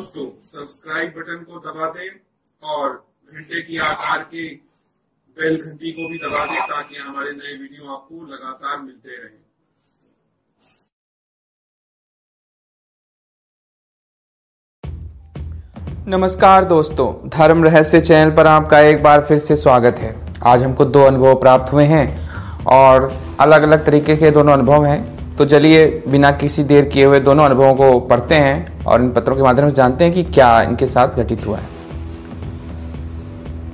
दोस्तों subscribe button को दबा दें और घंटे की आकार की बेल घंटी को भी दबा दें ताकि हमारे नए वीडियो आपको लगातार मिलते रहें। नमस्कार दोस्तों, धर्म रहस्य चैनल पर आपका एक बार फिर से स्वागत है। आज हमको 2 अनुभव प्राप्त हुए हैं और अलग अलग तरीके के दोनों अनुभव हैं। तो चलिए बिना किसी देर किए हुए दोनों अनुभवों को पढ़ते हैं और इन पत्रों के माध्यम से जानते हैं कि क्या इनके साथ घटित हुआ है।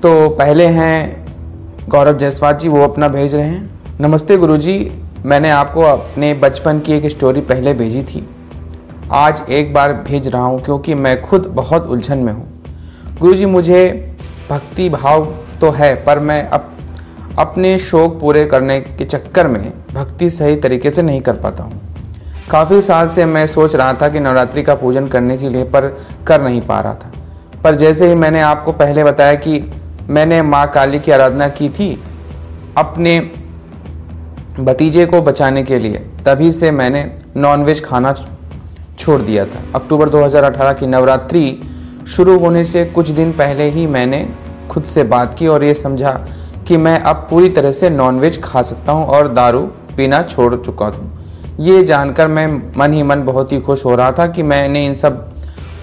तो पहले हैं गौरव जायसवाल जी, वो अपना भेज रहे हैं। नमस्ते गुरुजी, मैंने आपको अपने बचपन की एक स्टोरी पहले भेजी थी, आज एक बार भेज रहा हूँ क्योंकि मैं खुद बहुत उलझन में हूँ। गुरुजी, मुझे भक्ति भाव तो है पर मैं अपने शौक पूरे करने के चक्कर में भक्ति सही तरीके से नहीं कर पाता हूँ। काफ़ी साल से मैं सोच रहा था कि नवरात्रि का पूजन करने के लिए पर कर नहीं पा रहा था। पर जैसे ही मैंने आपको पहले बताया कि मैंने माँ काली की आराधना की थी अपने भतीजे को बचाने के लिए, तभी से मैंने नॉनवेज खाना छोड़ दिया था। अक्टूबर 2018 की नवरात्रि शुरू होने से कुछ दिन पहले ही मैंने खुद से बात की और ये समझा कि मैं अब पूरी तरह से नॉनवेज खा सकता हूँ और दारू पीना छोड़ चुका हूँ। ये जानकर मैं मन ही मन बहुत ही खुश हो रहा था कि मैंने इन सब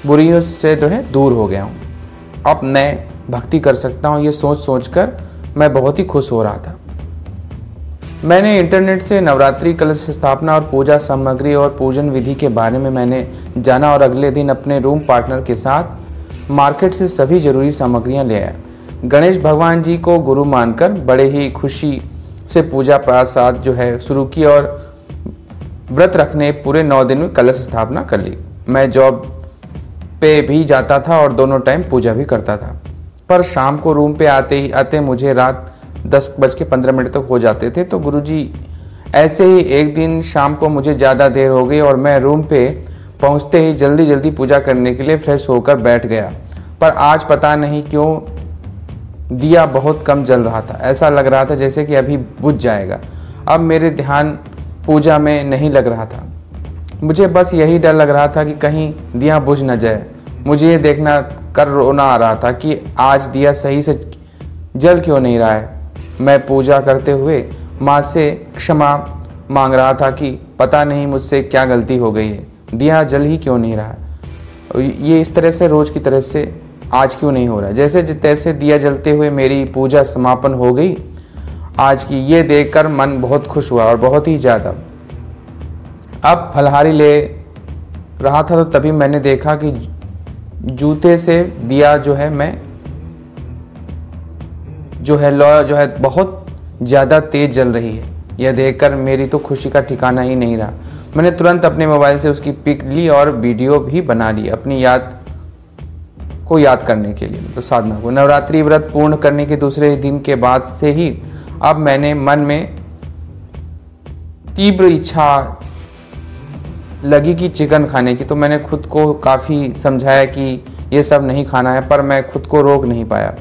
बुराइयों से जो है दूर हो गया हूँ। अब मैं भक्ति कर सकता हूँ, ये सोच कर मैं बहुत ही खुश हो रहा था। मैंने इंटरनेट से नवरात्रि कलश स्थापना और पूजा सामग्री और पूजन विधि के बारे में मैंने जाना और अगले दिन अपने रूम पार्टनर के साथ मार्केट से सभी जरूरी सामग्रियां ले आया। गणेश भगवान जी को गुरु मानकर बड़े ही खुशी से पूजा प्रसाद जो है शुरू की और व्रत रखने पूरे 9 दिन में कलश स्थापना कर ली। मैं जॉब पे भी जाता था और दोनों टाइम पूजा भी करता था, पर शाम को रूम पे आते मुझे रात 10:15 तक हो जाते थे। तो गुरुजी, ऐसे ही एक दिन शाम को मुझे ज़्यादा देर हो गई और मैं रूम पे पहुंचते ही जल्दी पूजा करने के लिए फ्रेश होकर बैठ गया। पर आज पता नहीं क्यों दिया बहुत कम जल रहा था। ऐसा लग रहा था जैसे कि अभी बुझ जाएगा। अब मेरे ध्यान पूजा में नहीं लग रहा था। मुझे बस यही डर लग रहा था कि कहीं दिया बुझ न जाए। मुझे ये देखना कर रोना आ रहा था कि आज दिया सही से जल क्यों नहीं रहा है। मैं पूजा करते हुए माँ से क्षमा मांग रहा था कि पता नहीं मुझसे क्या गलती हो गई है, दिया जल ही क्यों नहीं रहा है। ये इस तरह से रोज़ की तरह से आज क्यों नहीं हो रहा है। जैसे तैसे दिया जलते हुए मेरी पूजा समापन हो गई आज की। ये देखकर मन बहुत खुश हुआ और बहुत ही ज़्यादा। अब फलहारी ले रहा था तो तभी मैंने देखा कि जूते से दिया जो है लौ जो है बहुत ज़्यादा तेज जल रही है। यह देखकर मेरी तो खुशी का ठिकाना ही नहीं रहा। मैंने तुरंत अपने मोबाइल से उसकी पिक ली और वीडियो भी बना ली अपनी याद करने के लिए, तो साधना को। नवरात्रि व्रत पूर्ण करने के दूसरे दिन के बाद से ही अब मैंने मन में तीव्र इच्छा लगी कि चिकन खाने की। तो मैंने खुद को काफ़ी समझाया कि ये सब नहीं खाना है, पर मैं खुद को रोक नहीं पाया।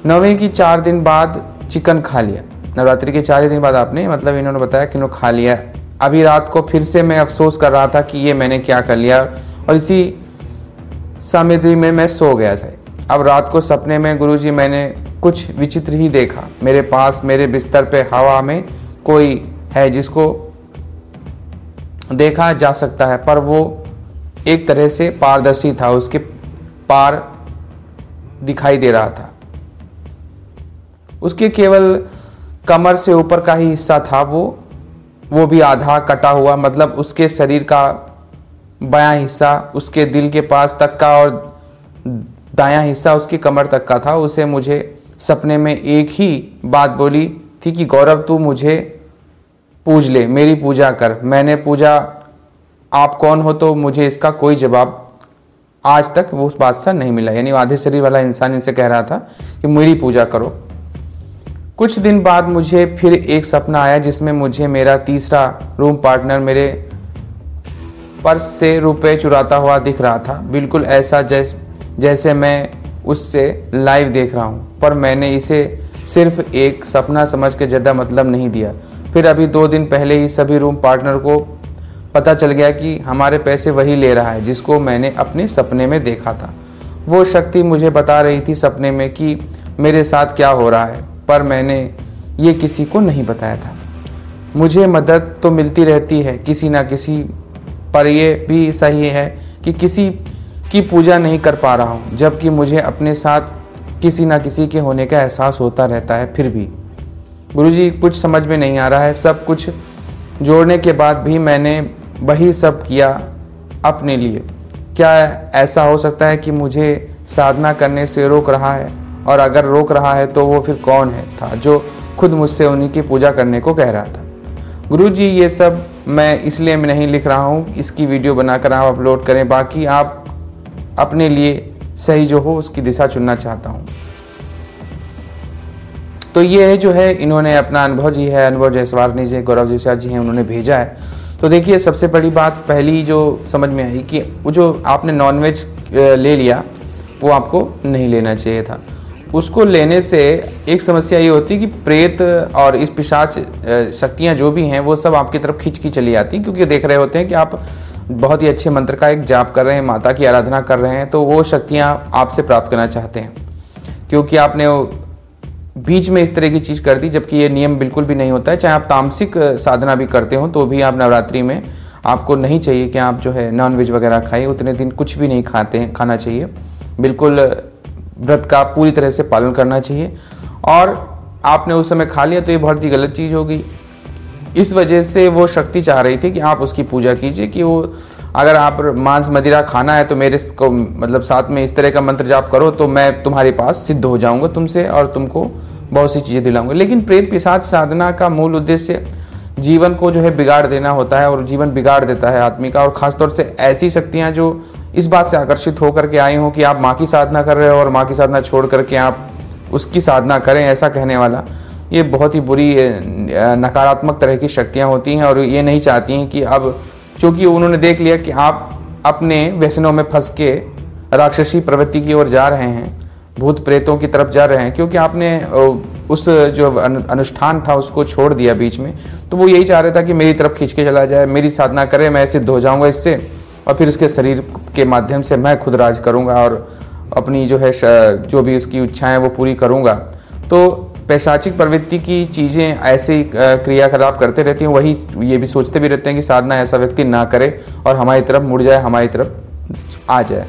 9वें की 4 दिन बाद चिकन खा लिया। नवरात्रि के 4 दिन बाद आपने मतलब इन्होंने बताया कि इन्होंने खा लिया। अभी रात को फिर से मैं अफसोस कर रहा था कि ये मैंने क्या कर लिया और इसी सामग्री में मैं सो गया था। अब रात को सपने में गुरुजी मैंने कुछ विचित्र ही देखा। मेरे पास मेरे बिस्तर पे हवा में कोई है जिसको देखा जा सकता है, पर वो एक तरह से पारदर्शी था, उसके पार दिखाई दे रहा था। उसके केवल कमर से ऊपर का ही हिस्सा था, वो भी आधा कटा हुआ, मतलब उसके शरीर का बायां हिस्सा उसके दिल के पास तक का और दायां हिस्सा उसकी कमर तक का था। उसे मुझे सपने में एक ही बात बोली थी कि गौरव तू मुझे पूज ले, मेरी पूजा कर। मैंने पूछा आप कौन हो, तो मुझे इसका कोई जवाब आज तक वो उस बात से नहीं मिला। यानी आधे शरीर वाला इंसान इनसे कह रहा था कि मेरी पूजा करो। कुछ दिन बाद मुझे फिर एक सपना आया जिसमें मुझे मेरा तीसरा रूम पार्टनर मेरे पर्स से रुपए चुराता हुआ दिख रहा था। बिल्कुल ऐसा जैसे मैं उससे लाइव देख रहा हूँ, पर मैंने इसे सिर्फ एक सपना समझ के ज़्यादा मतलब नहीं दिया। फिर अभी 2 दिन पहले ही सभी रूम पार्टनर को पता चल गया कि हमारे पैसे वही ले रहा है जिसको मैंने अपने सपने में देखा था। वो शक्ति मुझे बता रही थी सपने में कि मेरे साथ क्या हो रहा है, पर मैंने ये किसी को नहीं बताया था। मुझे मदद तो मिलती रहती है किसी ना किसी, पर यह भी सही है कि किसी की पूजा नहीं कर पा रहा हूँ, जबकि मुझे अपने साथ किसी ना किसी के होने का एहसास होता रहता है। फिर भी गुरुजी कुछ समझ में नहीं आ रहा है। सब कुछ जोड़ने के बाद भी मैंने वही सब किया अपने लिए। क्या ऐसा हो सकता है कि मुझे साधना करने से रोक रहा है? और अगर रोक रहा है तो वो फिर कौन है था जो खुद मुझसे उन्हीं की पूजा करने को कह रहा था? गुरुजी ये सब मैं इसलिए नहीं लिख रहा हूँ, इसकी वीडियो बनाकर आप अपलोड करें, बाकी आप अपने लिए सही जो हो उसकी दिशा चुनना चाहता हूँ। तो ये जो है इन्होंने अपना अनुभव जी है, अनुभव जयसवाल जी, गौरव जयसवाल जी हैं, उन्होंने भेजा है। तो देखिए सबसे बड़ी बात पहली जो समझ में आई कि वो जो आपने नॉनवेज ले लिया वो आपको नहीं लेना चाहिए था। उसको लेने से एक समस्या ये होती है कि प्रेत और इस पिशाच शक्तियाँ जो भी हैं वो सब आपकी तरफ खींच की चली आती, क्योंकि देख रहे होते हैं कि आप बहुत ही अच्छे मंत्र का एक जाप कर रहे हैं, माता की आराधना कर रहे हैं, तो वो शक्तियाँ आपसे प्राप्त करना चाहते हैं। क्योंकि आपने बीच में इस तरह की चीज़ कर दी, जबकि ये नियम बिल्कुल भी नहीं होता है। चाहे आप तामसिक साधना भी करते हो तो भी आप नवरात्रि में आपको नहीं चाहिए कि आप जो है नॉनवेज वगैरह खाइए, उतने दिन कुछ भी नहीं खाना चाहिए। बिल्कुल व्रत का पूरी तरह से पालन करना चाहिए, और आपने उस समय खा लिया तो ये बहुत ही गलत चीज़ होगी। इस वजह से वो शक्ति चाह रही थी कि आप उसकी पूजा कीजिए, कि वो अगर आप मांस मदिरा खाना है तो मेरे को मतलब साथ में इस तरह का मंत्र जाप करो तो मैं तुम्हारे पास सिद्ध हो जाऊंगा तुमसे और तुमको बहुत सी चीज़ें दिलाऊंगा। लेकिन प्रेत पिशाच साधना का मूल उद्देश्य जीवन को जो है बिगाड़ देना होता है, और जीवन बिगाड़ देता है आदमी का। और ख़ासतौर से ऐसी शक्तियाँ जो इस बात से आकर्षित होकर के आई हों कि आप माँ की साधना कर रहे हो और माँ की साधना छोड़ करके आप उसकी साधना करें, ऐसा कहने वाला, ये बहुत ही बुरी नकारात्मक तरह की शक्तियाँ होती हैं। और ये नहीं चाहती हैं कि अब चूँकि उन्होंने देख लिया कि आप अपने व्यसनों में फंस के राक्षसी प्रवृत्ति की ओर जा रहे हैं, भूत प्रेतों की तरफ जा रहे हैं, क्योंकि आपने उस जो अनुष्ठान था उसको छोड़ दिया बीच में, तो वो यही चाह रहा था कि मेरी तरफ खींच के चला जाए, मेरी साधना करे, मैं सिद्ध हो जाऊंगा इससे, और फिर उसके शरीर के माध्यम से मैं खुद राज करूंगा और अपनी जो है जो भी उसकी इच्छाएं वो पूरी करूंगा। तो पैशाचिक प्रवृत्ति की चीज़ें ऐसे ही क्रियाकलाप करते रहती हैं। वही ये भी सोचते भी रहते हैं कि साधना ऐसा व्यक्ति ना करे और हमारी तरफ मुड़ जाए, हमारी तरफ आ जाए।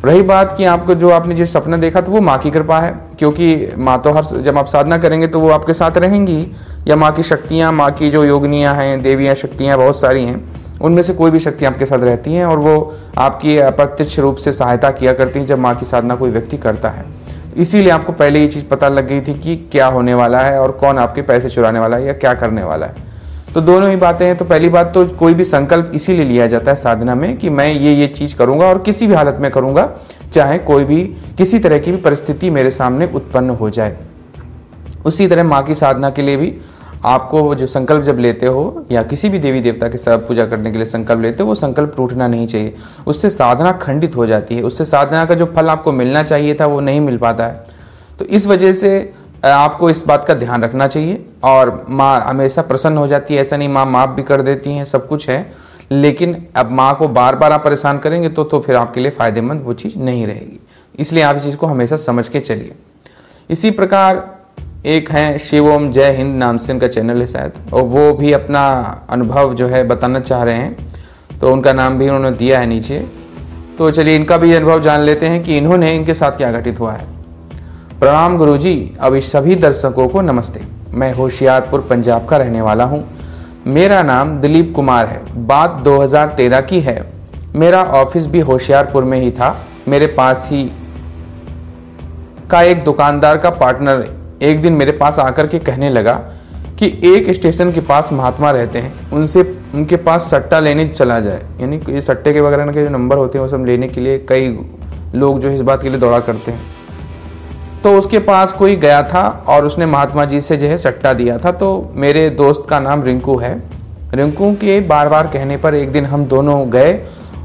रही बात कि आपको जो आपने जो सपना देखा तो वो माँ की कृपा है, क्योंकि माँ तो हर जब आप साधना करेंगे तो वो आपके साथ रहेंगी, या माँ की शक्तियाँ, माँ की जो योगिनियाँ हैं, देवियाँ शक्तियाँ बहुत सारी हैं, उनमें से कोई भी शक्ति आपके साथ रहती हैं और वो आपकी अप्रत्यक्ष रूप से सहायता किया करती हैं जब माँ की साधना कोई व्यक्ति करता है। इसीलिए आपको पहले ये चीज़ पता लग गई थी कि क्या होने वाला है और कौन आपके पैसे चुराने वाला है या क्या करने वाला है। तो दोनों ही बातें हैं। तो पहली बात तो कोई भी संकल्प इसीलिए लिया जाता है साधना में कि मैं ये चीज़ करूँगा और किसी भी हालत में करूँगा, चाहे कोई भी किसी तरह की भी परिस्थिति मेरे सामने उत्पन्न हो जाए। उसी तरह माँ की साधना के लिए भी आपको जो संकल्प जब लेते हो या किसी भी देवी देवता के साथ पूजा करने के लिए संकल्प लेते हो, वो संकल्प टूटना नहीं चाहिए। उससे साधना खंडित हो जाती है, उससे साधना का जो फल आपको मिलना चाहिए था वो नहीं मिल पाता है। तो इस वजह से आपको इस बात का ध्यान रखना चाहिए। और माँ हमेशा प्रसन्न हो जाती है, ऐसा नहीं, माँ माफ़ भी कर देती हैं, सब कुछ है, लेकिन अब माँ को बार बार आप परेशान करेंगे तो फिर आपके लिए फ़ायदेमंद वो चीज़ नहीं रहेगी। इसलिए आप इस चीज़ को हमेशा समझ के चलिए। इसी प्रकार एक हैं शिवोम जय हिंद नाम से इनका चैनल है शायद, और वो भी अपना अनुभव जो है बताना चाह रहे हैं, तो उनका नाम भी उन्होंने दिया है नीचे। तो चलिए इनका भी अनुभव जान लेते हैं कि इनके साथ क्या घटित हुआ है। प्रणाम गुरुजी, अभी सभी दर्शकों को नमस्ते। मैं होशियारपुर पंजाब का रहने वाला हूँ। मेरा नाम दिलीप कुमार है। बात 2013 की है। मेरा ऑफिस भी होशियारपुर में ही था। मेरे पास ही का एक दुकानदार का पार्टनर एक दिन मेरे पास आकर के कहने लगा कि एक स्टेशन के पास महात्मा रहते हैं, उनके पास सट्टा लेने चला जाए। यानी ये सट्टे के वगैरह के जो नंबर होते हैं वो सब लेने के लिए कई लोग जो इस बात के लिए दौड़ा करते हैं। तो उसके पास कोई गया था और उसने महात्मा जी से जो है सट्टा दिया था। तो मेरे दोस्त का नाम रिंकू है। रिंकू के बार बार कहने पर एक दिन हम दोनों गए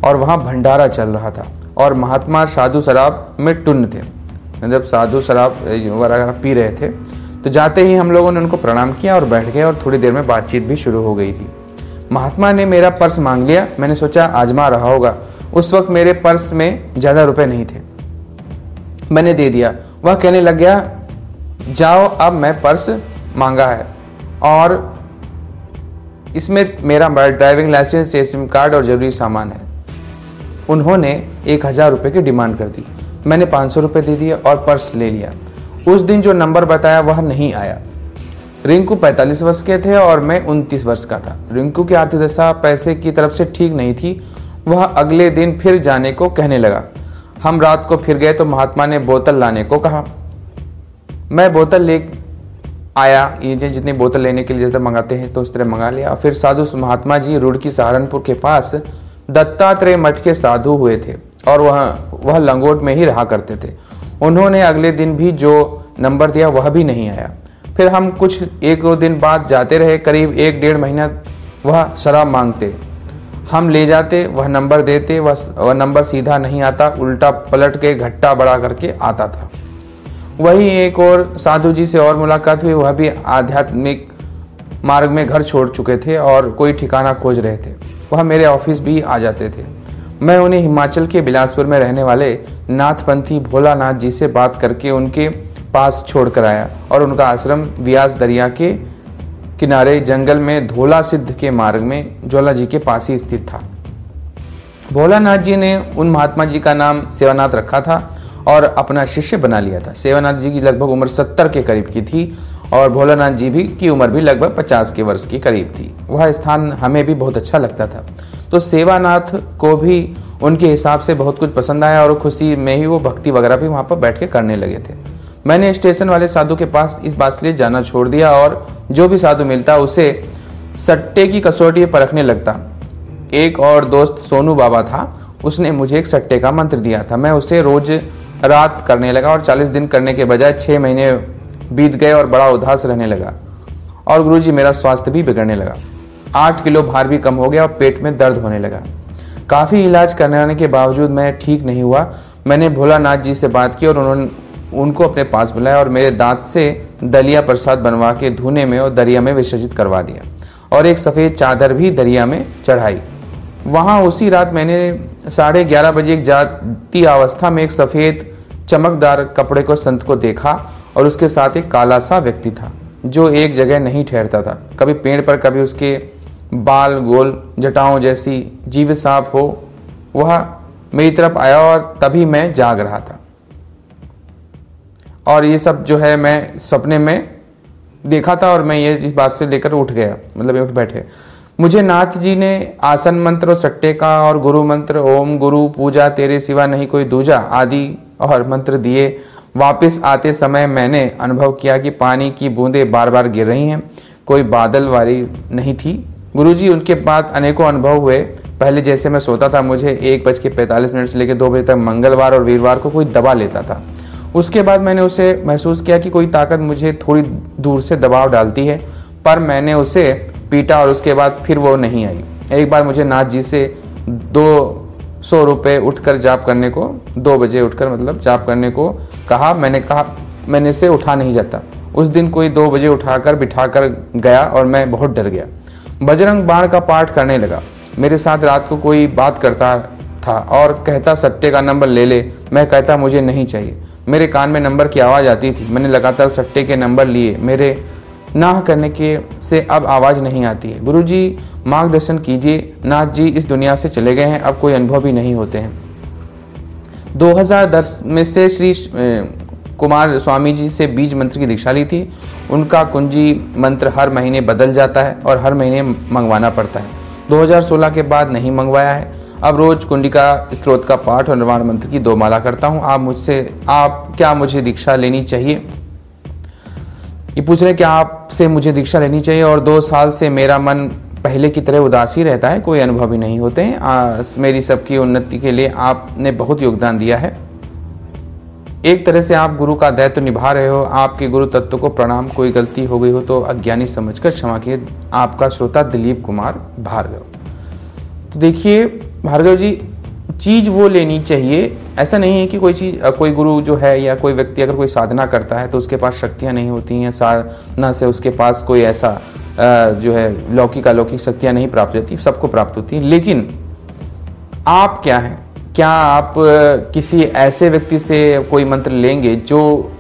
और वहाँ भंडारा चल रहा था और महात्मा साधु शराब में टुन्न थे, मतलब साधु शराब वगैरह पी रहे थे। तो जाते ही हम लोगों ने उनको प्रणाम किया और बैठ गए और थोड़ी देर में बातचीत भी शुरू हो गई थी। महात्मा ने मेरा पर्स मांग लिया। मैंने सोचा आजमा रहा होगा। उस वक्त मेरे पर्स में ज़्यादा रुपए नहीं थे। मैंने दे दिया। वह कहने लग गया, जाओ, अब मैं पर्स मांगा है और इसमें मेरा ड्राइविंग लाइसेंस, सिम कार्ड और जरूरी सामान है। उन्होंने 1000 रुपये की डिमांड कर दी। मैंने 500 रुपये दे दिए और पर्स ले लिया। उस दिन जो नंबर बताया वह नहीं आया। रिंकू 45 वर्ष के थे और मैं 29 वर्ष का था। रिंकू की आर्थिक दशा पैसे की तरफ से ठीक नहीं थी। वह अगले दिन फिर जाने को कहने लगा। हम रात को फिर गए तो महात्मा ने बोतल लाने को कहा। मैं बोतल ले आया। ये जितनी बोतल लेने के लिए जैसे मंगाते हैं तो उस तरह मंगा लिया। फिर साधु महात्मा जी रुड़की सहारनपुर के पास दत्तात्रेय मठ के साधु हुए थे और वह लंगोट में ही रहा करते थे। उन्होंने अगले दिन भी जो नंबर दिया वह भी नहीं आया। फिर हम कुछ 1-2 दिन बाद जाते रहे। करीब 1-1.5 महीना वह शराब मांगते, हम ले जाते, वह नंबर देते, वह नंबर सीधा नहीं आता, उल्टा पलट के घट्टा बड़ा करके आता था। वही एक और साधु जी से और मुलाकात हुई। वह भी आध्यात्मिक मार्ग में घर छोड़ चुके थे और कोई ठिकाना खोज रहे थे। वह मेरे ऑफिस भी आ जाते थे। मैं उन्हें हिमाचल के बिलासपुर में रहने वाले नाथपंथी भोलानाथ जी से बात करके उनके पास छोड़ कर आया और उनका आश्रम व्यास दरिया के किनारे जंगल में धोला सिद्ध के मार्ग में ज्वाला जी के पास ही स्थित था। भोलानाथ जी ने उन महात्मा जी का नाम सेवानाथ रखा था और अपना शिष्य बना लिया था। सेवानाथ जी की लगभग उम्र 70 के करीब की थी और भोलानाथ जी भी की उम्र भी लगभग 50 के वर्ष की करीब थी। वह स्थान हमें भी बहुत अच्छा लगता था, तो सेवानाथ को भी उनके हिसाब से बहुत कुछ पसंद आया और खुशी में ही वो भक्ति वगैरह भी वहाँ पर बैठ के करने लगे थे। मैंने स्टेशन वाले साधु के पास इस बात के लिए जाना छोड़ दिया और जो भी साधु मिलता उसे सट्टे की कसौटी परखने लगता। एक और दोस्त सोनू बाबा था, उसने मुझे एक सट्टे का मंत्र दिया था। मैं उसे रोज रात करने लगा और 40 दिन करने के बजाय 6 महीने बीत गए और बड़ा उदास रहने लगा और गुरुजी मेरा स्वास्थ्य भी बिगड़ने लगा। 8 किलो भार भी कम हो गया और पेट में दर्द होने लगा। काफ़ी इलाज करने के बावजूद मैं ठीक नहीं हुआ। मैंने भोलानाथ जी से बात की और उन्होंने उनको अपने पास बुलाया और मेरे दांत से दलिया प्रसाद बनवा के धुने में और दरिया में विसर्जित करवा दिया और एक सफ़ेद चादर भी दरिया में चढ़ाई। वहाँ उसी रात मैंने 11:30 बजे एक जाती अवस्था में एक सफ़ेद चमकदार कपड़े को संत को देखा और उसके साथ एक काला सा व्यक्ति था जो एक जगह नहीं ठहरता था। कभी पेड़ पर, कभी उसके बाल गोल जटाओं जैसी जीव सांप हो। वह मेरी तरफ आया और तभी मैं जाग रहा था और ये सब जो है मैं सपने में देखा था और मैं ये इस बात से लेकर उठ गया, मतलब उठ बैठे। मुझे नाथ जी ने आसन मंत्र और सट्टे का और गुरु मंत्र, ओम गुरु पूजा तेरे सिवा नहीं कोई दूजा आदि और मंत्र दिए। वापस आते समय मैंने अनुभव किया कि पानी की बूंदें बार बार गिर रही हैं, कोई बादल वारी नहीं थी। गुरुजी उनके बाद अनेकों अनुभव हुए। पहले जैसे मैं सोता था, मुझे 1:45 से लेकर 2 बजे तक मंगलवार और वीरवार को कोई दबा लेता था। उसके बाद मैंने उसे महसूस किया कि कोई ताकत मुझे थोड़ी दूर से दबाव डालती है, पर मैंने उसे पीटा और उसके बाद फिर वो नहीं आई। एक बार मुझे नाथ जी से 200 रुपये उठकर जाप करने को, 2 बजे उठकर मतलब जाप करने को कहा। मैंने से उठा नहीं जाता। उस दिन कोई 2 बजे उठाकर बिठाकर गया और मैं बहुत डर गया। बजरंग बाण का पाठ करने लगा। मेरे साथ रात को कोई बात करता था और कहता सट्टे का नंबर ले ले। मैं कहता मुझे नहीं चाहिए। मेरे कान में नंबर की आवाज़ आती थी। मैंने लगातार सट्टे के नंबर लिए। मेरे नाह करने के से अब आवाज़ नहीं आती है। गुरुजी मार्गदर्शन कीजिए। नाथ जी इस दुनिया से चले गए हैं, अब कोई अनुभव भी नहीं होते हैं। 2010 में से श्री कुमार स्वामी जी से बीज मंत्र की दीक्षा ली थी। उनका कुंजी मंत्र हर महीने बदल जाता है और हर महीने मंगवाना पड़ता है। 2016 के बाद नहीं मंगवाया है। अब रोज कुंडिका स्त्रोत का पाठ और निर्वाण मंत्र की 2 माला करता हूँ। आप क्या मुझे दीक्षा लेनी चाहिए? ये पूछ रहे क्या आपसे मुझे दीक्षा लेनी चाहिए? और 2 साल से मेरा मन पहले की तरह उदासी रहता है, कोई अनुभव ही नहीं होते हैं। मेरी सबकी उन्नति के लिए आपने बहुत योगदान दिया है। एक तरह से आप गुरु का दायित्व निभा रहे हो। आपके गुरु तत्व को प्रणाम। कोई गलती हो गई हो तो अज्ञानी समझकर क्षमा कीजिए। आपका श्रोता दिलीप कुमार भार्गव। तो देखिए भार्गव जी, चीज़ वो लेनी चाहिए। ऐसा नहीं है कि कोई गुरु जो है या कोई व्यक्ति अगर कोई साधना करता है तो उसके पास शक्तियाँ नहीं होती हैं, साधना से उसके पास कोई ऐसा जो है लौकिक अलौकिक शक्तियाँ नहीं प्राप्त होती, सबको प्राप्त होती हैं। लेकिन आप क्या हैं? क्या आप किसी ऐसे व्यक्ति से कोई मंत्र लेंगे जो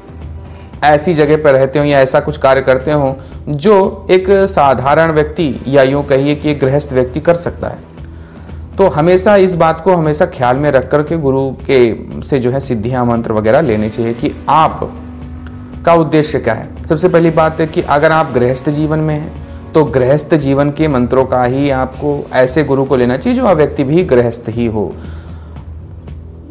ऐसी जगह पर रहते हो या ऐसा कुछ कार्य करते हो जो एक साधारण व्यक्ति या यूँ कहिए कि एक गृहस्थ व्यक्ति कर सकता है? तो हमेशा इस बात को हमेशा ख्याल में रख कर के गुरु के से जो है सिद्धियाँ मंत्र वगैरह लेने चाहिए कि आप का उद्देश्य क्या है। सबसे पहली बात है कि अगर आप गृहस्थ जीवन में हैं तो गृहस्थ जीवन के मंत्रों का ही आपको ऐसे गुरु को लेना चाहिए जो व्यक्ति भी गृहस्थ ही हो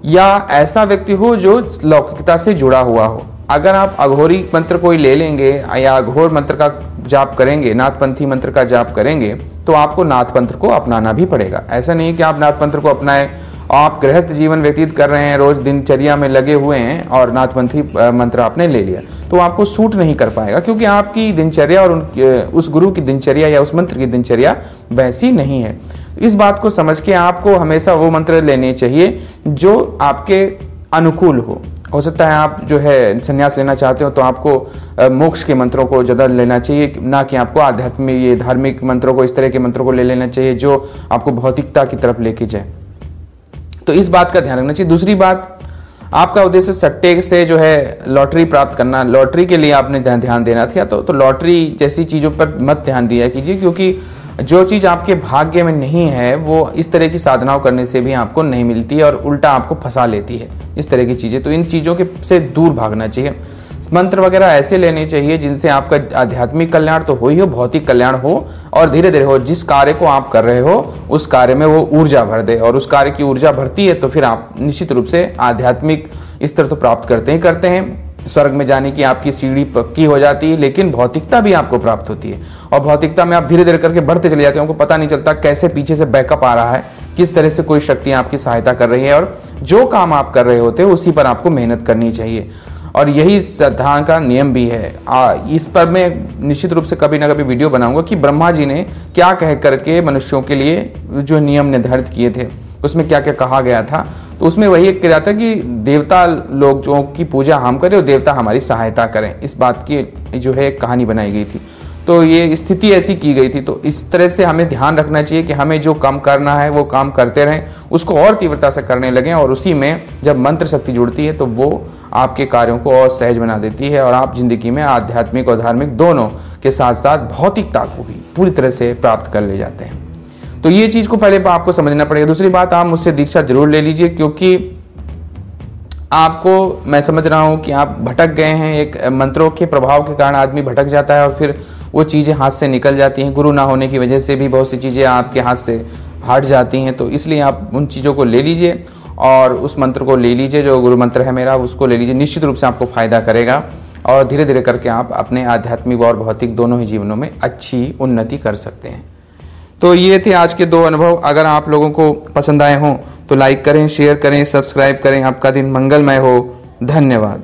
या ऐसा व्यक्ति हो जो लौकिकता से जुड़ा हुआ हो। अगर आप अघोरी मंत्र कोई ले लेंगे या अघोर मंत्र का जाप करेंगे, नाथपंथी मंत्र का जाप करेंगे, तो आपको नाथ मंत्र को अपनाना भी पड़ेगा। ऐसा नहीं कि आप नाथ मंत्र को अपनाएं, आप गृहस्थ जीवन व्यतीत कर रहे हैं, रोज दिनचर्या में लगे हुए हैं और नाथपंथी मंत्र आपने ले लिया, तो आपको सूट नहीं कर पाएगा, क्योंकि आपकी दिनचर्या और उस गुरु की दिनचर्या या उस मंत्र की दिनचर्या वैसी नहीं है। इस बात को समझ के आपको हमेशा वो मंत्र लेने चाहिए जो आपके अनुकूल हो सकता है आप जो है संन्यास लेना चाहते हो तो आपको मोक्ष के मंत्रों को ज़्यादा लेना चाहिए, ना कि आपको आध्यात्मिक ये धार्मिक मंत्रों को, इस तरह के मंत्रों को ले लेना चाहिए जो आपको भौतिकता की तरफ लेके जाए। तो इस बात का ध्यान रखना चाहिए। दूसरी बात, आपका उद्देश्य सट्टे से जो है लॉटरी प्राप्त करना, लॉटरी के लिए आपने ध्यान देना था तो लॉटरी जैसी चीज़ों पर मत ध्यान दिया कीजिए, क्योंकि जो चीज़ आपके भाग्य में नहीं है वो इस तरह की साधनाओं करने से भी आपको नहीं मिलती है और उल्टा आपको फंसा लेती है इस तरह की चीज़ें। तो इन चीज़ों के से दूर भागना चाहिए। मंत्र वगैरह ऐसे लेने चाहिए जिनसे आपका आध्यात्मिक कल्याण तो हो ही हो, भौतिक कल्याण हो और धीरे धीरे हो। जिस कार्य को आप कर रहे हो उस कार्य में वो ऊर्जा भर दे, और उस कार्य की ऊर्जा भरती है तो फिर आप निश्चित रूप से आध्यात्मिक स्तर तो प्राप्त करते हैं। स्वर्ग में जाने की आपकी सीढ़ी पक्की हो जाती है, लेकिन भौतिकता भी आपको प्राप्त होती है और भौतिकता में आप धीरे धीरे करके बढ़ते चले जाते हैं। आपको पता नहीं चलता कैसे पीछे से बैकअप आ रहा है, किस तरह से कोई शक्तियां आपकी सहायता कर रही है, और जो काम आप कर रहे होते हैं उसी पर आपको मेहनत करनी चाहिए। और यही सिद्धांत का नियम भी है। इस पर मैं निश्चित रूप से कभी ना कभी वीडियो बनाऊंगा कि ब्रह्मा जी ने क्या कह करके मनुष्यों के लिए जो नियम निर्धारित किए थे उसमें क्या क्या कहा गया था। तो उसमें वही एक कहा था कि देवता लोग जो की पूजा हम करें और देवता हमारी सहायता करें, इस बात की जो है कहानी बनाई गई थी। तो ये स्थिति ऐसी की गई थी। तो इस तरह से हमें ध्यान रखना चाहिए कि हमें जो काम करना है वो काम करते रहें, उसको और तीव्रता से करने लगें, और उसी में जब मंत्र शक्ति जुड़ती है तो वो आपके कार्यों को और सहज बना देती है और आप जिंदगी में आध्यात्मिक और धार्मिक दोनों के साथ साथ भौतिकता को भी पूरी तरह से प्राप्त कर ले जाते हैं। तो ये चीज़ को पहले आपको समझना पड़ेगा। दूसरी बात, आप मुझसे दीक्षा जरूर ले लीजिए, क्योंकि आपको मैं समझ रहा हूँ कि आप भटक गए हैं। एक मंत्रों के प्रभाव के कारण आदमी भटक जाता है और फिर वो चीज़ें हाथ से निकल जाती हैं। गुरु ना होने की वजह से भी बहुत सी चीज़ें आपके हाथ से हट जाती हैं। तो इसलिए आप उन चीज़ों को ले लीजिए और उस मंत्र को ले लीजिए जो गुरु मंत्र है मेरा, उसको ले लीजिए। निश्चित रूप से आपको फायदा करेगा और धीरे धीरे करके आप अपने आध्यात्मिक और भौतिक दोनों ही जीवनों में अच्छी उन्नति कर सकते हैं। तो ये थे आज के 2 अनुभव। अगर आप लोगों को पसंद आए हों तो लाइक करें, शेयर करें, सब्सक्राइब करें। आपका दिन मंगलमय हो। धन्यवाद।